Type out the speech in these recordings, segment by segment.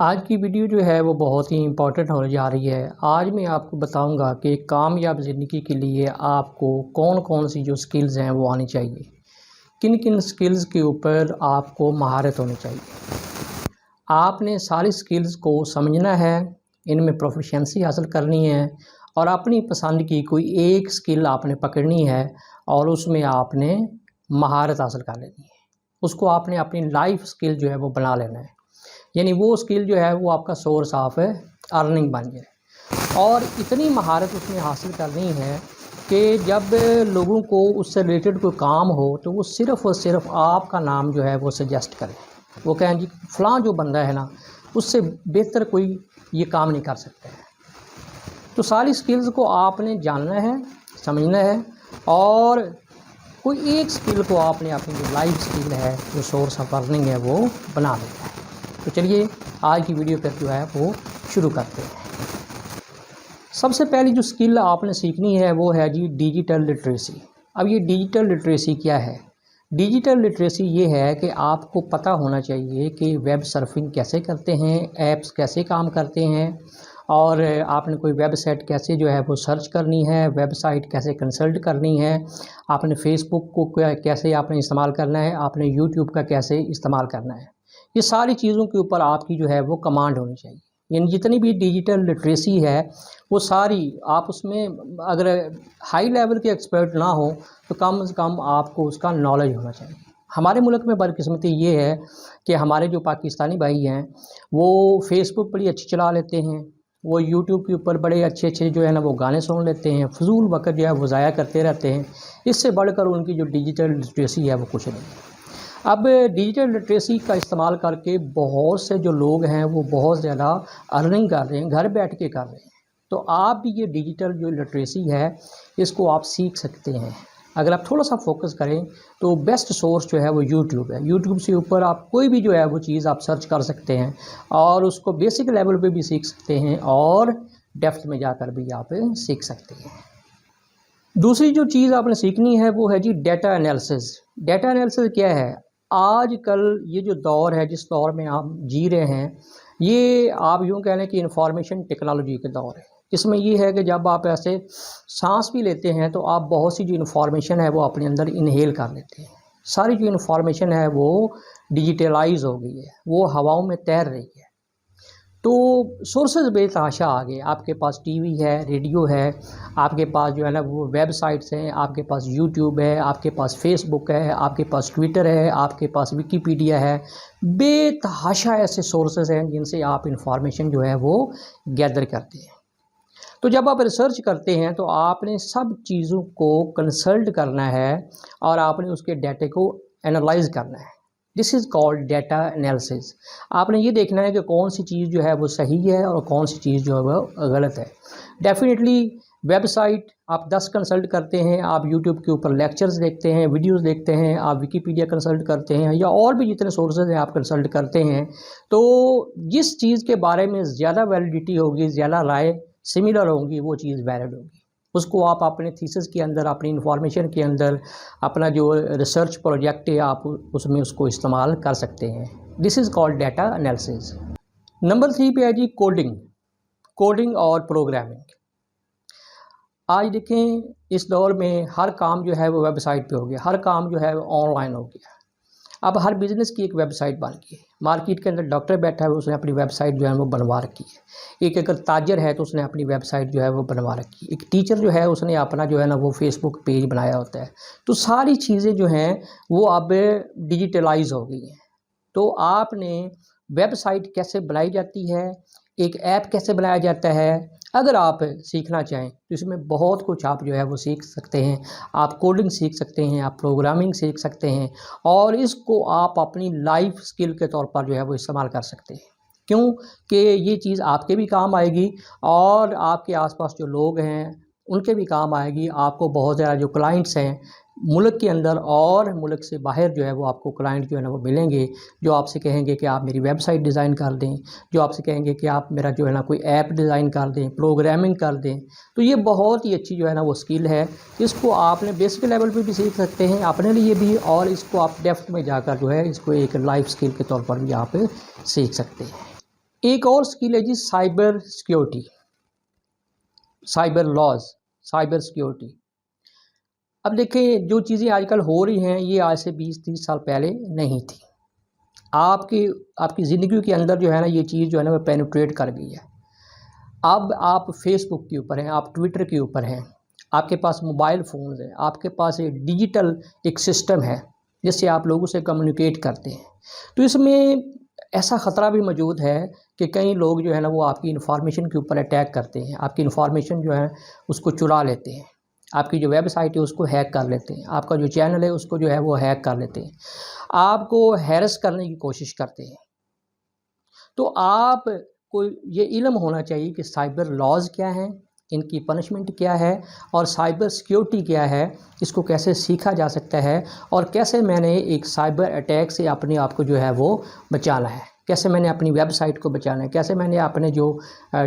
آج کی ویڈیو جو ہے وہ بہت ہی امپورٹنٹ ہونے جا رہی ہے۔ آج میں آپ کو بتاؤں گا کہ کامیاب زندگی کے لیے آپ کو کون کون سی جو سکلز ہیں وہ آنی چاہیے، کن کن سکلز کے اوپر آپ کو مہارت ہونی چاہیے۔ آپ نے ساری سکلز کو سمجھنا ہے، ان میں پروفیشنسی حاصل کرنی ہے اور اپنی پسند کی کوئی ایک سکل آپ نے پکڑنی ہے اور اس میں آپ نے مہارت حاصل کر لینی ہے۔ اس کو آپ نے اپنی لائف سکل جو ہے وہ بنا لینا ہے، یعنی وہ سکل جو ہے وہ آپ کا سورس آف ارننگ بن جائے، اور اتنی مہارت اس میں حاصل کرنی ہے کہ جب لوگوں کو اس سے ریلیٹڈ کوئی کام ہو تو وہ صرف اور صرف آپ کا نام جو ہے وہ سجیسٹ کریں، وہ کہیں جی فلاں جو بندہ ہے نا اس سے بہتر کوئی یہ کام نہیں کر سکتا ہے۔ تو ساری سکلز کو آپ نے جاننا ہے، سمجھنا ہے، اور کوئی ایک سکل کو آپ نے اپنی جو لائف سکل ہے، جو سورس آف ارننگ ہے، وہ بنا لینا ہے۔ تو چلیے آج کی ویڈیو پہ جو ہے وہ شروع کرتے ہیں۔ سب سے پہلی جو سکل آپ نے سیکھنی ہے وہ ہے جی ڈیجیٹل لٹریسی۔ اب یہ ڈیجیٹل لٹریسی کیا ہے؟ ڈیجیٹل لٹریسی یہ ہے کہ آپ کو پتہ ہونا چاہیے کہ ویب سرفنگ کیسے کرتے ہیں، ایپس کیسے کام کرتے ہیں، اور آپ نے کوئی ویب سائٹ کیسے جو ہے وہ سرچ کرنی ہے، ویب سائٹ کیسے کنسلٹ کرنی ہے، آپ نے فیس بک کو کیسے آپ نے استعمال کرنا ہے، آپ نے یوٹیوب کا کیسے استعمال کرنا ہے۔ یہ ساری چیزوں کے اوپر آپ کی جو ہے وہ کمانڈ ہونی چاہیے، یعنی جتنی بھی ڈیجیٹل لٹریسی ہے وہ ساری آپ اس میں اگر ہائی لیول کے ایکسپرٹ نہ ہوں تو کم از کم آپ کو اس کا نالج ہونا چاہیے۔ ہمارے ملک میں بدقسمتی یہ ہے کہ ہمارے جو پاکستانی بھائی ہیں وہ فیس بک بڑی اچھی چلا لیتے ہیں، وہ یوٹیوب کے اوپر بڑے اچھے جو ہے نا وہ گانے سن لیتے ہیں، فضول وقت جو ہے وہ ضائع کرتے رہتے ہیں، اس سے بڑھ کر ان کی جو ڈیجیٹل لٹریسی ہے وہ کچھ نہیں ہے۔ اب ڈیجیٹل لٹریسی کا استعمال کر کے بہت سے جو لوگ ہیں وہ بہت زیادہ ارننگ کر رہے ہیں، گھر بیٹھ کے کر رہے ہیں۔ تو آپ بھی یہ ڈیجیٹل جو لٹریسی ہے اس کو آپ سیکھ سکتے ہیں۔ اگر آپ تھوڑا سا فوکس کریں تو بیسٹ سورس جو ہے وہ یوٹیوب ہے۔ یوٹیوب سے اوپر آپ کوئی بھی جو ہے وہ چیز آپ سرچ کر سکتے ہیں اور اس کو بیسک لیول پہ بھی سیکھ سکتے ہیں اور ڈیپتھ میں جا کر بھی آپ سیکھ سکتے ہیں۔ دوسری جو چیز آپ نے سیکھنی ہے وہ ہے جی ڈیٹا انالیسز۔ ڈیٹا انالیسز کیا ہے؟ آج کل یہ جو دور ہے، جس دور میں آپ جی رہے ہیں، یہ آپ یوں کہہ لیں کہ انفارمیشن ٹیکنالوجی کے دور ہے۔ اس میں یہ ہے کہ جب آپ ایسے سانس بھی لیتے ہیں تو آپ بہت سی جو انفارمیشن ہے وہ اپنے اندر انہیل کر لیتے ہیں۔ ساری جو انفارمیشن ہے وہ ڈیجیٹلائز ہو گئی ہے، وہ ہواؤں میں تیر رہی ہے۔ تو سورسز بے تحاشا آ گئے، آپ کے پاس ٹی وی ہے، ریڈیو ہے، آپ کے پاس جو ہے نا وہ ویب سائٹس ہیں، آپ کے پاس یوٹیوب ہے، آپ کے پاس فیس بک ہے، آپ کے پاس ٹویٹر ہے، آپ کے پاس ویکیپیڈیا ہے، بے تحاشا ایسے سورسز ہیں جن سے آپ انفارمیشن جو ہے وہ گیدر کرتے ہیں۔ تو جب آپ ریسرچ کرتے ہیں تو آپ نے سب چیزوں کو کنسلٹ کرنا ہے اور آپ نے اس کے ڈیٹا کو انالائز کرنا ہے۔ دس از کالڈ ڈیٹا انالیسز۔ آپ نے یہ دیکھنا ہے کہ کون سی چیز جو ہے وہ صحیح ہے اور کون سی چیز جو ہے وہ غلط ہے۔ ڈیفینیٹلی ویب سائٹ آپ 10 کنسلٹ کرتے ہیں، آپ یوٹیوب کے اوپر لیکچرز دیکھتے ہیں، ویڈیوز دیکھتے ہیں، آپ ویکیپیڈیا کنسلٹ کرتے ہیں یا اور بھی جتنے سورسز ہیں آپ کنسلٹ کرتے ہیں، تو جس چیز کے بارے میں زیادہ ویلیڈیٹی ہوگی، زیادہ رائے سملر ہوں گی، وہ چیز ویلڈ ہوگی۔ اس کو آپ اپنے تھیسس کے اندر، اپنی انفارمیشن کے اندر، اپنا جو ریسرچ پروجیکٹ ہے آپ اس میں اس کو استعمال کر سکتے ہیں۔ This is called data analysis. Number 3 پہ ہے جی کوڈنگ اور پروگرامنگ۔ آج دیکھیں اس دور میں ہر کام جو ہے وہ ویب سائٹ پہ ہو گیا، ہر کام جو ہے وہ آن لائن ہو گیا۔ اب ہر بزنس کی ایک ویب سائٹ بن گئی ہے۔ مارکیٹ کے اندر ڈاکٹر بیٹھا ہے، اس نے اپنی ویب سائٹ جو ہے وہ بنوا رکھی ہے۔ ایک اگر تاجر ہے تو اس نے اپنی ویب سائٹ جو ہے وہ بنوا رکھی ہے۔ ایک ٹیچر جو ہے اس نے اپنا جو ہے نا وہ فیس بک پیج بنایا ہوتا ہے۔ تو ساری چیزیں جو ہیں وہ اب ڈیجیٹلائز ہو گئی ہیں۔ تو آپ نے ویب سائٹ کیسے بنائی جاتی ہے، ایک ایپ کیسے بنایا جاتا ہے، اگر آپ سیکھنا چاہیں تو اس میں بہت کچھ آپ جو ہے وہ سیکھ سکتے ہیں۔ آپ کوڈنگ سیکھ سکتے ہیں، آپ پروگرامنگ سیکھ سکتے ہیں، اور اس کو آپ اپنی لائف سکل کے طور پر جو ہے وہ استعمال کر سکتے ہیں۔ کیوں کہ یہ چیز آپ کے بھی کام آئے گی اور آپ کے آس پاس جو لوگ ہیں ان کے بھی کام آئے گی۔ آپ کو بہت زیادہ جو کلائنٹس ہیں ملک کے اندر اور ملک سے باہر جو ہے وہ آپ کو کلائنٹ جو ہے نا وہ ملیں گے، جو آپ سے کہیں گے کہ آپ میری ویب سائٹ ڈیزائن کر دیں، جو آپ سے کہیں گے کہ آپ میرا جو ہے نا کوئی ایپ ڈیزائن کر دیں، پروگرامنگ کر دیں۔ تو یہ بہت ہی اچھی جو ہے نا وہ سکل ہے، اس کو آپ نے بیسک لیول پہ بھی سیکھ سکتے ہیں اپنے لیے بھی، اور اس کو آپ ڈیپتھ میں جا کر جو ہے اس کو ایک لائف سکل کے طور پر بھی آپ سیکھ سکتے ہیں۔ ایک اور اسکل ہے جی cyber security, cyber laws, cyber security. اب دیکھیں جو چیزیں آج کل ہو رہی ہیں یہ آج سے 20-30 سال پہلے نہیں تھی۔ آپ کی زندگی کے اندر جو ہے نا یہ چیز جو ہے نا وہ پینیٹریٹ کر گئی ہے۔ اب آپ فیس بک کے اوپر ہیں، آپ ٹویٹر کے اوپر ہیں، آپ کے پاس موبائل فونز ہیں، آپ کے پاس ایک ڈیجیٹل ایک سسٹم ہے جس سے آپ لوگوں سے کمیونیکیٹ کرتے ہیں۔ تو اس میں ایسا خطرہ بھی موجود ہے کہ کئی لوگ جو ہے نا وہ آپ کی انفارمیشن کے اوپر اٹیک کرتے ہیں، آپ کی انفارمیشن جو ہے اس کو چرا لیتے ہیں، آپ کی جو ویب سائٹ ہے اس کو ہیک کر لیتے ہیں، آپ کا جو چینل ہے اس کو جو ہے وہ ہیک کر لیتے ہیں، آپ کو ہیرس کرنے کی کوشش کرتے ہیں۔ تو آپ کو یہ علم ہونا چاہیے کہ سائبر لاز کیا ہیں، ان کی پنشمنٹ کیا ہے، اور سائبر سیکیورٹی کیا ہے، اس کو کیسے سیکھا جا سکتا ہے، اور کیسے میں نے ایک سائبر اٹیک سے اپنے آپ کو جو ہے وہ بچانا ہے، کیسے میں نے اپنی ویب سائٹ کو بچانا ہے، کیسے میں نے اپنے جو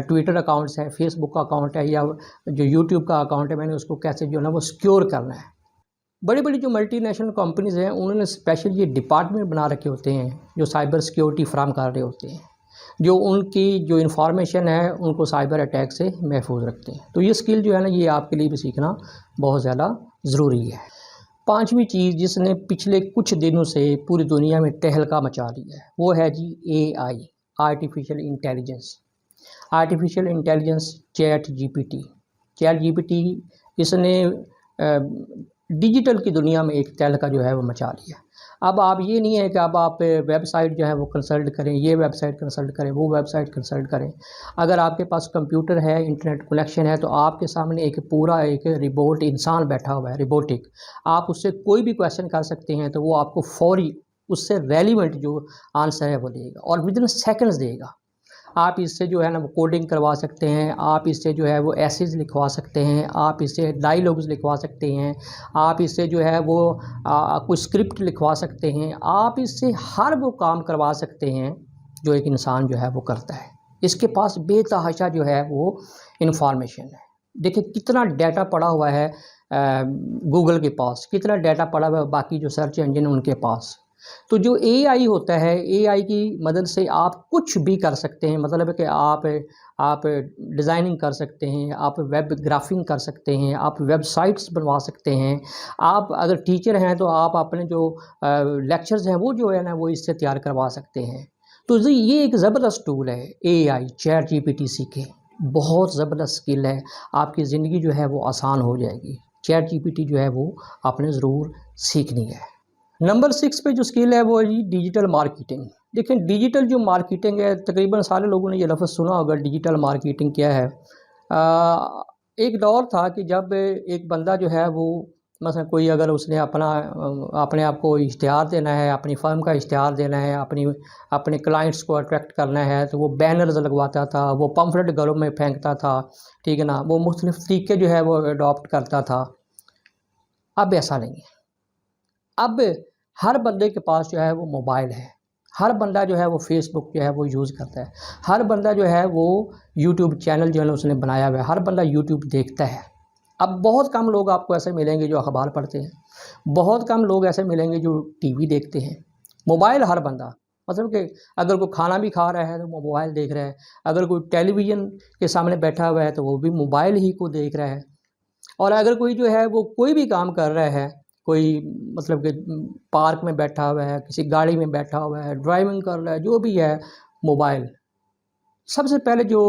ٹویٹر اکاؤنٹس ہیں، فیس بک کا اکاؤنٹ ہے یا جو یوٹیوب کا اکاؤنٹ ہے، میں نے اس کو کیسے جو ہے نا وہ سیکیور کرنا ہے۔ بڑی بڑی جو ملٹی نیشنل کمپنیز ہیں انہوں نے اسپیشل یہ ڈپارٹمنٹ بنا رکھے ہوتے ہیں جو سائبر سیکیورٹی فراہم کر رہے ہوتے ہیں، جو ان کی جو انفارمیشن ہے ان کو سائبر اٹیک سے محفوظ رکھتے ہیں۔ تو یہ سکل جو ہے نا یہ آپ کے لیے بھی سیکھنا بہت زیادہ ضروری ہے۔ پانچویں چیز جس نے پچھلے کچھ دنوں سے پوری دنیا میں تہلکہ مچا دیا ہے وہ ہے جی AI، artificial intelligence. Artificial intelligence chat جی پی ٹی اس نے ڈیجیٹل کی دنیا میں ایک تہلکہ جو ہے وہ مچا لیا۔ اب آپ یہ نہیں ہے کہ اب آپ ویب سائٹ جو ہے وہ کنسلٹ کریں، یہ ویب سائٹ کنسلٹ کریں، وہ ویب سائٹ کنسلٹ کریں۔ اگر آپ کے پاس کمپیوٹر ہے، انٹرنیٹ کنیکشن ہے، تو آپ کے سامنے ایک پورا ایک روبوٹ انسان بیٹھا ہوا ہے، روبوٹک۔ آپ اس سے کوئی بھی کویشچن کر سکتے ہیں تو وہ آپ کو فوری اس سے ریلیونٹ جو آنسر ہے وہ دے گا، اور ودن سیکنڈز دے گا۔ آپ اس سے جو ہے نا وہ کوڈنگ کروا سکتے ہیں، آپ اس سے جو ہے وہ ایسیز لکھوا سکتے ہیں، آپ اس سے ڈائیلاگز لکھوا سکتے ہیں، آپ اس سے جو ہے وہ کوئی اسکرپٹ لکھوا سکتے ہیں، آپ اس سے ہر وہ کام کروا سکتے ہیں جو ایک انسان جو ہے وہ کرتا ہے۔ اس کے پاس بے تحاشا جو ہے وہ انفارمیشن ہے۔ دیکھیں کتنا ڈیٹا پڑا ہوا ہے گوگل کے پاس، کتنا ڈیٹا پڑا ہوا ہے باقی جو سرچ انجن ان کے پاس۔ تو جو AI ہوتا ہے، AI کی مدد سے آپ کچھ بھی کر سکتے ہیں، مطلب ہے کہ آپ ڈیزائننگ کر سکتے ہیں، آپ ویب گرافنگ کر سکتے ہیں، آپ ویب سائٹس بنوا سکتے ہیں۔ آپ اگر ٹیچر ہیں تو آپ اپنے جو لیکچرز ہیں وہ جو ہے نا وہ اس سے تیار کروا سکتے ہیں۔ تو یہ ایک زبردست ٹول ہے AI، chat G P T سیکھیں، بہت زبردست سکل ہے، آپ کی زندگی جو ہے وہ آسان ہو جائے گی۔ چیٹ جی پی ٹی جو ہے وہ آپ نے ضرور سیکھنی ہے۔ نمبر 6 پہ جو سکل ہے وہ ہے جی ڈیجیٹل مارکیٹنگ۔ دیکھیں ڈیجیٹل جو مارکیٹنگ ہے، تقریباً سارے لوگوں نے یہ لفظ سنا ہوگا، ڈیجیٹل مارکیٹنگ کیا ہے۔ ایک دور تھا کہ جب ایک بندہ جو ہے وہ مثلا کوئی اگر اس نے اپنے آپ کو اشتہار دینا ہے، اپنی فرم کا اشتہار دینا ہے، اپنے کلائنٹس کو اٹریکٹ کرنا ہے، تو وہ بینرز لگواتا تھا، وہ پمفلٹ گھروں میں پھینکتا تھا، ٹھیک ہے نا، وہ مختلف طریقے جو ہے وہ اڈاپٹ کرتا تھا۔ اب ایسا نہیں ہے، اب ہر بندے کے پاس جو ہے وہ موبائل ہے، ہر بندہ جو ہے وہ فیس بک جو ہے وہ یوز کرتا ہے، ہر بندہ جو ہے وہ یوٹیوب چینل جو ہے اس نے بنایا ہوا ہے، ہر بندہ یوٹیوب دیکھتا ہے۔ اب بہت کم لوگ آپ کو ایسے ملیں گے جو اخبار پڑھتے ہیں، بہت کم لوگ ایسے ملیں گے جو ٹی وی دیکھتے ہیں۔ موبائل ہر بندہ، مطلب کہ اگر کوئی کھانا بھی کھا رہا ہے تو وہ موبائل دیکھ رہا ہے، اگر کوئی ٹیلی ویژن کے سامنے بیٹھا ہوا ہے تو وہ بھی موبائل ہی کو دیکھ رہا ہے، اور اگر کوئی جو ہے وہ کوئی بھی کام کر رہا ہے، کوئی مطلب کہ پارک میں بیٹھا ہوا ہے، کسی گاڑی میں بیٹھا ہوا ہے، ڈرائیونگ کر رہا ہے، جو بھی ہے، موبائل۔ سب سے پہلے جو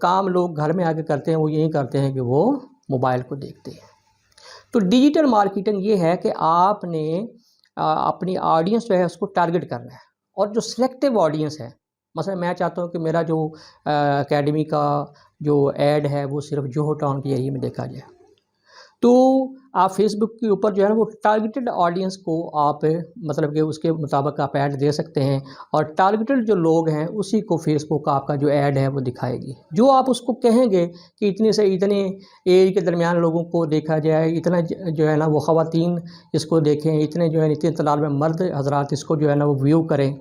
کام لوگ گھر میں آ کے کرتے ہیں وہ یہی کرتے ہیں کہ وہ موبائل کو دیکھتے ہیں۔ تو ڈیجیٹل مارکیٹنگ یہ ہے کہ آپ نے اپنی آڈینس جو ہے اس کو ٹارگٹ کرنا ہے، اور جو سلیکٹیو آڈینس ہے، مثلا میں چاہتا ہوں کہ میرا جو اکیڈمی کا جو ایڈ ہے وہ صرف جوہو ٹاؤن کے ایریے میں دیکھا جائے، تو آپ فیس بک کے اوپر جو ہے نا وہ ٹارگیٹڈ آڈینس کو آپ مطلب کہ اس کے مطابق آپ ایڈ دے سکتے ہیں، اور ٹارگیٹڈ جو لوگ ہیں اسی کو فیس بک آپ کا جو ایڈ ہے وہ دکھائے گی۔ جو آپ اس کو کہیں گے کہ اتنے سے اتنے ایج کے درمیان لوگوں کو دیکھا جائے، اتنا جو ہے نا وہ خواتین اس کو دیکھیں، اتنے جو ہے اتنے تعداد میں مرد حضرات اس کو جو ہے نا وہ ویو کریں،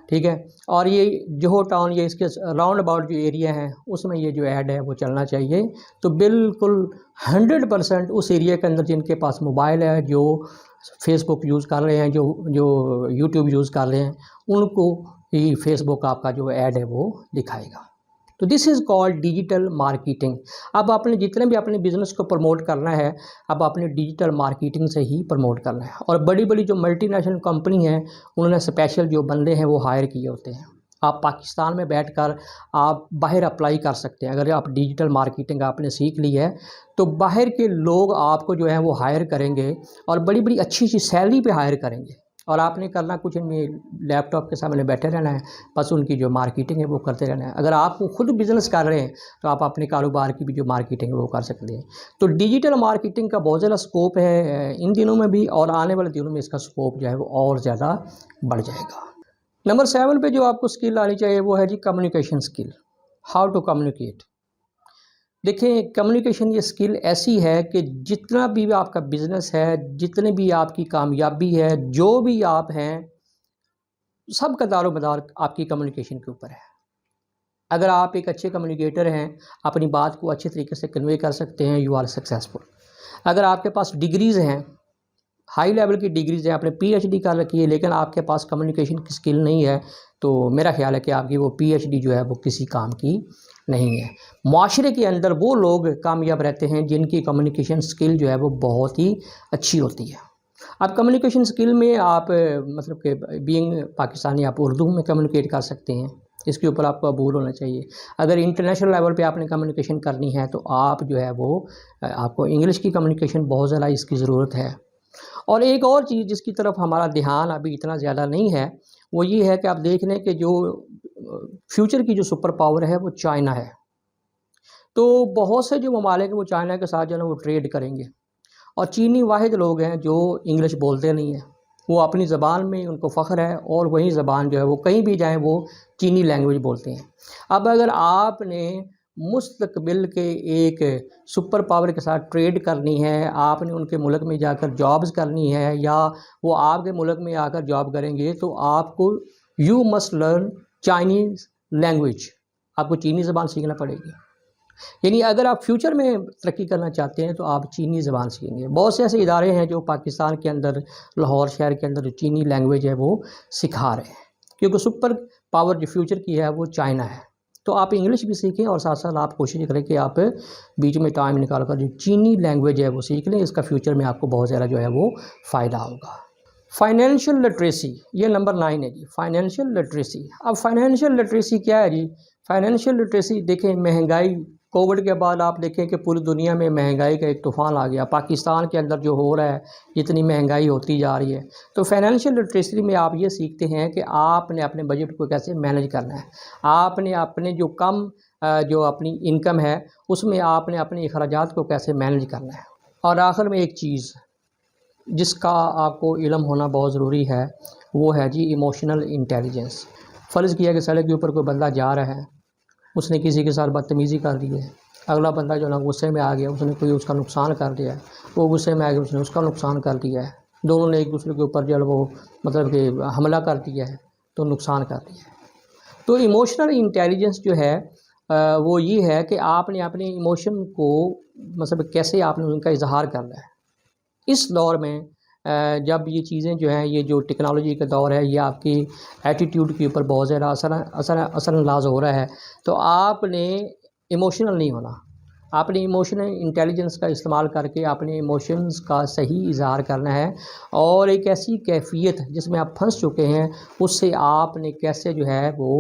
ٹھیک ہے، اور یہ جوہو ٹاؤن یہ اس کے راؤنڈ اباؤٹ جو ایریا ہیں اس میں یہ جو ایڈ ہے وہ چلنا چاہیے۔ تو بالکل 100% اس ایریا کے اندر جن کے پاس موبائل ہے، جو فیس بک یوز کر رہے ہیں، جو یوٹیوب یوز کر رہے ہیں، ان کو یہ فیس بک آپ کا جو ایڈ ہے وہ دکھائے گا۔ تو دس از کالڈ ڈیجیٹل مارکیٹنگ۔ اب آپ نے جتنے بھی اپنے بزنس کو پروموٹ کرنا ہے، اب آپ نے ڈیجیٹل مارکیٹنگ سے ہی پروموٹ کرنا ہے۔ اور بڑی بڑی جو ملٹی نیشنل کمپنی ہیں انہوں نے اسپیشل جو بندے ہیں وہ ہائر کیے ہوتے ہیں۔ آپ پاکستان میں بیٹھ کر آپ باہر اپلائی کر سکتے ہیں۔ اگر آپ ڈیجیٹل مارکیٹنگ آپ نے سیکھ لی ہے تو باہر کے لوگ آپ کو جو ہے وہ ہائر کریں گے، اور بڑی بڑی اچھی سیلری پہ ہائر کریں گے، اور آپ نے کرنا کچھ ان میں لیپ ٹاپ کے سامنے بیٹھے رہنا ہے، بس ان کی جو مارکیٹنگ ہے وہ کرتے رہنا ہے۔ اگر آپ خود بزنس کر رہے ہیں تو آپ اپنے کاروبار کی بھی جو مارکیٹنگ ہے وہ کر سکتے ہیں۔ تو ڈیجیٹل مارکیٹنگ کا بہت زیادہ سکوپ ہے ان دنوں میں بھی، اور آنے والے دنوں میں اس کا سکوپ جو ہے وہ اور زیادہ بڑھ جائے گا۔ نمبر 7 پہ جو آپ کو سکل آنی چاہیے وہ ہے جی communication skill, how to communicate. دیکھیں کمیونیکیشن یہ سکل ایسی ہے کہ جتنا بھی آپ کا بزنس ہے، جتنے بھی آپ کی کامیابی ہے، جو بھی آپ ہیں، سب کا دار و مدار آپ کی کمیونیکیشن کے اوپر ہے۔ اگر آپ ایک اچھے کمیونیکیٹر ہیں، اپنی بات کو اچھے طریقے سے کنوے کر سکتے ہیں، یو آر سکسیزفل۔ اگر آپ کے پاس ڈگریز ہیں، ہائی لیول کی ڈگریز ہیں، آپ نے PhD کر رکھی ہے، لیکن آپ کے پاس کمیونیکیشن کی سکل نہیں ہے، تو میرا خیال ہے کہ آپ کی وہ PhD جو ہے وہ کسی کام کی نہیں ہے۔ معاشرے کے اندر وہ لوگ کامیاب رہتے ہیں جن کی کمیونیکیشن سکل جو ہے وہ بہت ہی اچھی ہوتی ہے۔ اب کمیونیکیشن سکل میں آپ مطلب کہ بینگ پاکستانی آپ اردو میں کمیونیکیٹ کر سکتے ہیں، اس کے اوپر آپ کو عبور ہونا چاہیے۔ اگر انٹرنیشنل لیول پہ آپ نے کمیونیکیشن کرنی ہے تو آپ جو ہے وہ آپ کو انگلش کی کمیونیکیشن بہت زیادہ اس کی ضرورت ہے۔ اور ایک اور چیز جس کی طرف ہمارا دھیان ابھی اتنا زیادہ نہیں ہے وہ یہ ہے کہ آپ دیکھ لیں کہ جو فیوچر کی جو سپر پاور ہے وہ چائنا ہے۔ تو بہت سے جو ممالک ہیں وہ چائنا کے ساتھ جو ہے وہ ٹریڈ کریں گے، اور چینی واحد لوگ ہیں جو انگلش بولتے نہیں ہیں، وہ اپنی زبان میں ان کو فخر ہے، اور وہی زبان جو ہے وہ کہیں بھی جائیں وہ چینی لینگویج بولتے ہیں۔ اب اگر آپ نے مستقبل کے ایک سپر پاور کے ساتھ ٹریڈ کرنی ہے، آپ نے ان کے ملک میں جا کر جابز کرنی ہے، یا وہ آپ کے ملک میں آ کر جاب کریں گے، تو آپ کو you must learn Chinese language, آپ کو چینی زبان سیکھنا پڑے گی۔ یعنی اگر آپ فیوچر میں ترقی کرنا چاہتے ہیں تو آپ چینی زبان سیکھیں گے۔ بہت سے ایسے ادارے ہیں جو پاکستان کے اندر لاہور شہر کے اندر جو چینی لینگویج ہے وہ سکھا رہے ہیں، کیونکہ سپر پاور جو فیوچر کی ہے وہ چائنا ہے۔ تو آپ انگلش بھی سیکھیں، اور ساتھ ساتھ آپ کوشش کریں کہ آپ بیچ میں ٹائم نکال کر جو چینی لینگویج ہے وہ سیکھ لیں، اس کا فیوچر میں آپ کو بہت زیادہ جو ہے وہ فائدہ ہوگا۔ فائنینشیل لٹریسی، یہ نمبر 9 ہے جی، فائنینشیل لٹریسی۔ اب فائنینشیل لٹریسی کیا ہے جی؟ فائنینشیل لٹریسی دیکھیں، مہنگائی کووڈ کے بعد آپ دیکھیں کہ پوری دنیا میں مہنگائی کا ایک طوفان آ گیا۔ پاکستان کے اندر جو ہو رہا ہے، جتنی مہنگائی ہوتی جا رہی ہے، تو فائنینشیل لٹریسی میں آپ یہ سیکھتے ہیں کہ آپ نے اپنے بجٹ کو کیسے مینج کرنا ہے، آپ نے اپنے جو جو اپنی انکم ہے اس میں آپ نے اپنے اخراجات کو کیسے مینج کرنا ہے۔ اور آخر میں ایک چیز جس کا آپ کو علم ہونا بہت ضروری ہے وہ ہے جی ایموشنل انٹیلیجنس۔ فرض کیا کہ سڑک کے اوپر کوئی بندہ جا رہا ہے، اس نے کسی کے ساتھ بدتمیزی کر دی ہے، اگلا بندہ جو نا غصے میں آ گیا، اس نے کوئی اس کا نقصان کر دیا ہے، وہ غصے میں آ گیا، اس نے اس کا نقصان کر دیا ہے، دونوں نے ایک دوسرے کے اوپر جو ہے وہ مطلب کہ حملہ کر دیا ہے، تو نقصان کر دیا ہے۔ تو ایموشنل انٹیلیجنس جو ہے وہ یہ ہے کہ آپ نے اپنے ایموشن کو مطلب کیسے آپ نے ان کا اظہار کرنا ہے۔ اس دور میں جب یہ چیزیں جو ہیں، یہ جو ٹیکنالوجی کا دور ہے، یہ آپ کی ایٹیٹیوڈ کے اوپر بہت زیادہ اثر انداز ہو رہا ہے، تو آپ نے ایموشنل نہیں ہونا، آپ نے ایموشنل انٹیلیجنس کا استعمال کر کے اپنے ایموشنز کا صحیح اظہار کرنا ہے، اور ایک ایسی کیفیت جس میں آپ پھنس چکے ہیں اس سے آپ نے کیسے جو ہے وہ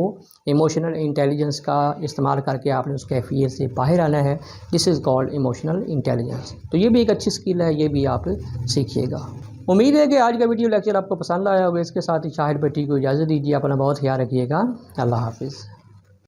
ایموشنل انٹیلیجنس کا استعمال کر کے آپ نے اس کیفیت سے باہر آنا ہے۔ دس از کالڈ ایموشنل انٹیلیجنس۔ تو یہ بھی ایک اچھی سکل ہے، یہ بھی آپ سیکھیے گا۔ امید ہے کہ آج کا ویڈیو لیکچر آپ کو پسند آیا ہوگا۔ اس کے ساتھ ہی شاہد بٹی کو اجازت دیجیے، اپنا بہت خیال رکھیے گا۔ اللہ حافظ۔